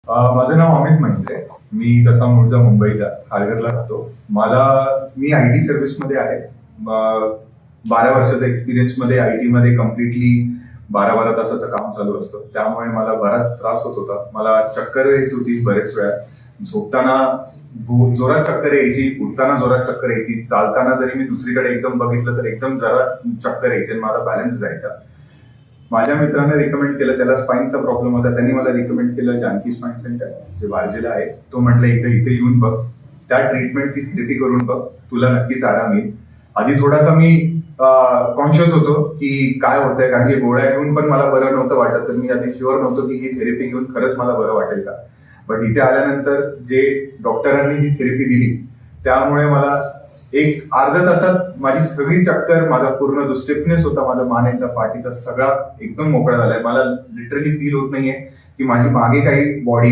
माझं नाव अमित म्हणजे मी तसा मूळचा मुंबईचा खारघरला राहतो. मी आय टी सर्व्हिसमध्ये आहे. 12 वर्षाचा एक्सपिरियन्स मध्ये आय टी मध्ये कम्प्लिटली 12 तासाचं काम चालू असतं. त्यामुळे मला बराच त्रास होत होता. मला चक्कर येत होती बरेच वेळा. झोपताना जोरात चक्कर यायची, उठताना जोरात चक्कर यायची, चालताना जरी मी दुसरीकडे एकदम बघितलं तर एकदम जोरात चक्कर यायची आणि माझा बॅलन्स जायचा. माझ्या मित्राने रिकमेंड केलं, त्याला स्पाईनचा प्रॉब्लेम होता, त्यांनी मला रिकमेंड केलं जानकी स्पाईन सेंटर जे वारजेला आहे. तो म्हटलं इथे येऊन बघ, त्या ट्रीटमेंटची थेरपी करून बघ, तुला नक्कीच आराम येईल. आधी थोडासा मी कॉन्शियस होतो की काय होतंय, कारण की गोळ्या घेऊन पण मला बरं नव्हतं वाटत, तर मी आधी शुअर नव्हतो की ही थेरपी घेऊन खरंच मला बरं वाटेल का. बट इथे आल्यानंतर जे डॉक्टरांनी जी थेरपी दिली त्यामुळे मला एक अर्ध्या तासात माझी सगळी चक्कर, माझा पूर्ण जो स्टिफनेस होता माझा मानेचा पाठीचा सगळा एकदम मोकळा झालाय. मला लिटरली फील होत नाहीये की माझी मागे काही बॉडी